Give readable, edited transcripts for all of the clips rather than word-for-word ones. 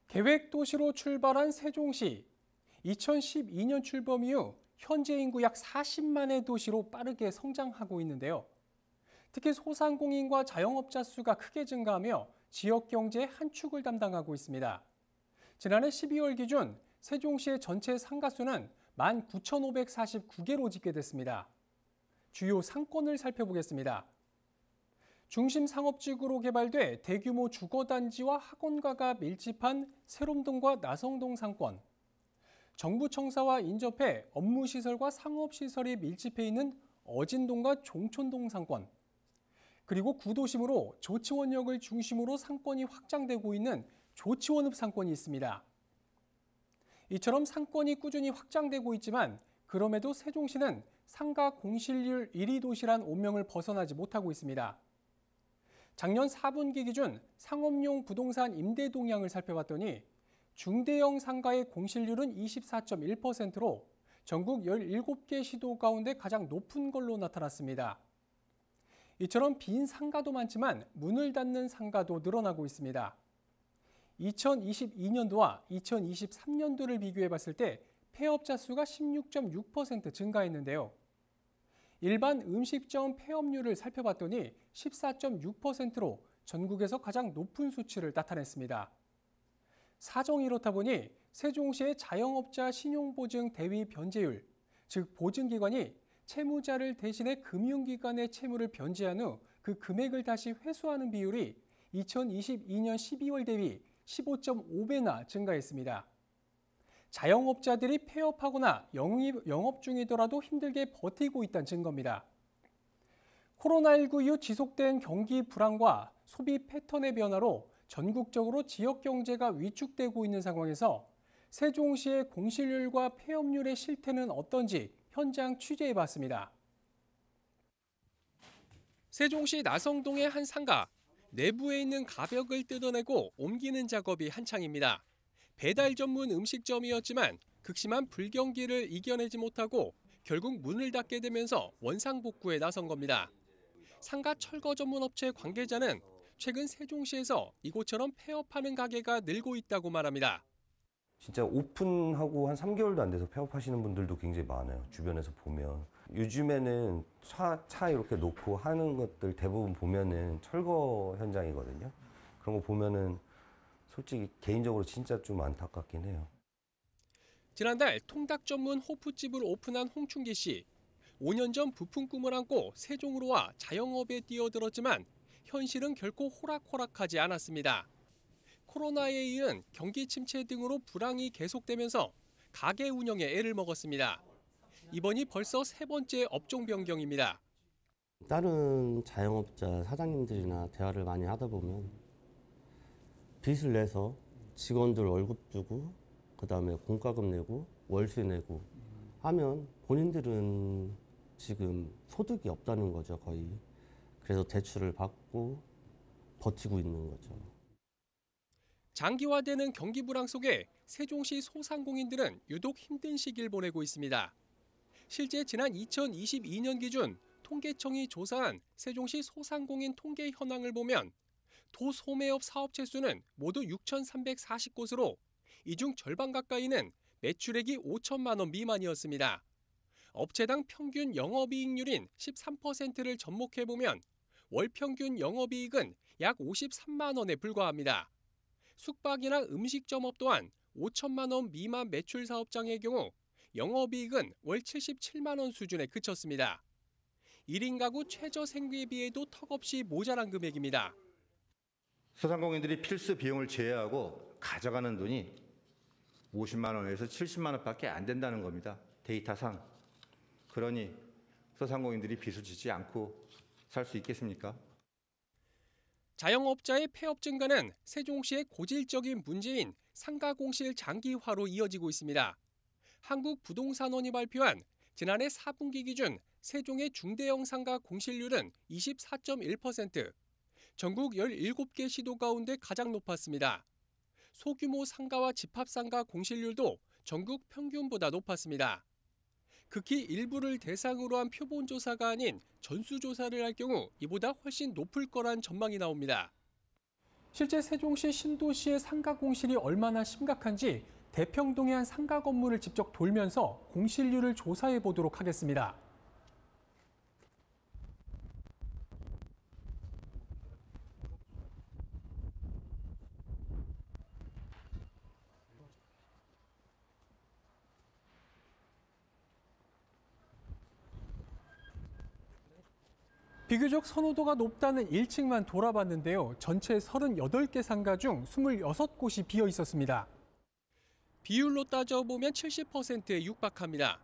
계획도시로 출발한 세종시. 2012년 출범 이후 현재 인구 약 40만의 도시로 빠르게 성장하고 있는데요. 특히 소상공인과 자영업자 수가 크게 증가하며 지역 경제의 한 축을 담당하고 있습니다. 지난해 12월 기준 세종시의 전체 상가 수는 19,549개로 집계됐습니다. 주요 상권을 살펴보겠습니다. 중심 상업지구로 개발돼 대규모 주거단지와 학원가가 밀집한 세롬동과 나성동 상권. 정부 청사와 인접해 업무시설과 상업시설이 밀집해 있는 어진동과 종촌동 상권. 그리고 구도심으로 조치원역을 중심으로 상권이 확장되고 있는 조치원읍 상권이 있습니다. 이처럼 상권이 꾸준히 확장되고 있지만 그럼에도 세종시는 상가 공실률 1위 도시란 오명을 벗어나지 못하고 있습니다. 작년 4분기 기준 상업용 부동산 임대 동향을 살펴봤더니 중대형 상가의 공실률은 24.1%로 전국 17개 시도 가운데 가장 높은 걸로 나타났습니다. 이처럼 빈 상가도 많지만 문을 닫는 상가도 늘어나고 있습니다. 2022년도와 2023년도를 비교해 봤을 때 폐업자 수가 16.6% 증가했는데요. 일반 음식점 폐업률을 살펴봤더니 14.6%로 전국에서 가장 높은 수치를 나타냈습니다. 사정이 이렇다 보니 세종시의 자영업자 신용보증 대위 변제율, 즉 보증기관이 채무자를 대신해 금융기관의 채무를 변제한 후 그 금액을 다시 회수하는 비율이 2022년 12월 대비 15.5배나 증가했습니다. 자영업자들이 폐업하거나 영업 중이더라도 힘들게 버티고 있다는 증거입니다. 코로나19 이후 지속된 경기 불황과 소비 패턴의 변화로 전국적으로 지역 경제가 위축되고 있는 상황에서 세종시의 공실률과 폐업률의 실태는 어떤지 현장 취재해 봤습니다. 세종시 나성동의 한 상가. 내부에 있는 가벽을 뜯어내고 옮기는 작업이 한창입니다. 배달 전문 음식점이었지만 극심한 불경기를 이겨내지 못하고 결국 문을 닫게 되면서 원상복구에 나선 겁니다. 상가 철거 전문 업체 관계자는 최근 세종시에서 이곳처럼 폐업하는 가게가 늘고 있다고 말합니다. 진짜 오픈하고 한 3개월도 안 돼서 폐업하시는 분들도 굉장히 많아요. 주변에서 보면. 요즘에는 차 이렇게 놓고 하는 것들 대부분 보면은 철거 현장이거든요. 그런 거 보면은 솔직히 개인적으로 진짜 좀 안타깝긴 해요. 지난달 통닭 전문 호프집을 오픈한 홍춘기 씨. 5년 전 부푼 꿈을 안고 세종으로 와 자영업에 뛰어들었지만 현실은 결코 호락호락하지 않았습니다. 코로나에 이은 경기 침체 등으로 불황이 계속되면서 가게 운영에 애를 먹었습니다. 이번이 벌써 세 번째 업종 변경입니다. 다른 자영업자 사장님들이나 대화를 많이 하다 보면 빚을 내서 직원들 월급 주고 그다음에 공과금 내고 월세 내고 하면 본인들은 지금 소득이 없다는 거죠, 거의. 그래서 대출을 받고 버티고 있는 거죠. 장기화되는 경기 불황 속에 세종시 소상공인들은 유독 힘든 시기를 보내고 있습니다. 실제 지난 2022년 기준 통계청이 조사한 세종시 소상공인 통계 현황을 보면 도소매업 사업체 수는 모두 6,340곳으로 이 중 절반 가까이는 매출액이 5천만 원 미만이었습니다. 업체당 평균 영업이익률인 13%를 접목해보면 월 평균 영업이익은 약 53만 원에 불과합니다. 숙박이나 음식점업 또한 5천만 원 미만 매출 사업장의 경우 영업이익은 월 77만 원 수준에 그쳤습니다. 1인 가구 최저 생계비에도 턱없이 모자란 금액입니다. 소상공인들이 필수 비용을 제외하고 가져가는 돈이 50만 원에서 70만 원밖에 안 된다는 겁니다. 데이터상. 그러니 소상공인들이 빚을 지지 않고 살 수 있겠습니까? 자영업자의 폐업 증가는 세종시의 고질적인 문제인 상가 공실 장기화로 이어지고 있습니다. 한국부동산원이 발표한 지난해 4분기 기준 세종의 중대형 상가 공실률은 24.1%, 전국 17개 시도 가운데 가장 높았습니다. 소규모 상가와 집합상가 공실률도 전국 평균보다 높았습니다. 극히 일부를 대상으로 한 표본조사가 아닌 전수조사를 할 경우 이보다 훨씬 높을 거란 전망이 나옵니다. 실제 세종시 신도시의 상가 공실이 얼마나 심각한지 대평동의 한 상가 건물을 직접 돌면서 공실률을 조사해 보도록 하겠습니다. 비교적 선호도가 높다는 1층만 돌아봤는데요. 전체 38개 상가 중 26곳이 비어 있었습니다. 비율로 따져보면 70%에 육박합니다.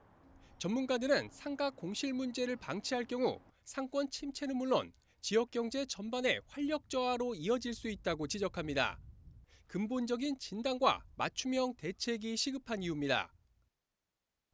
전문가들은 상가 공실 문제를 방치할 경우 상권 침체는 물론 지역 경제 전반의 활력 저하로 이어질 수 있다고 지적합니다. 근본적인 진단과 맞춤형 대책이 시급한 이유입니다.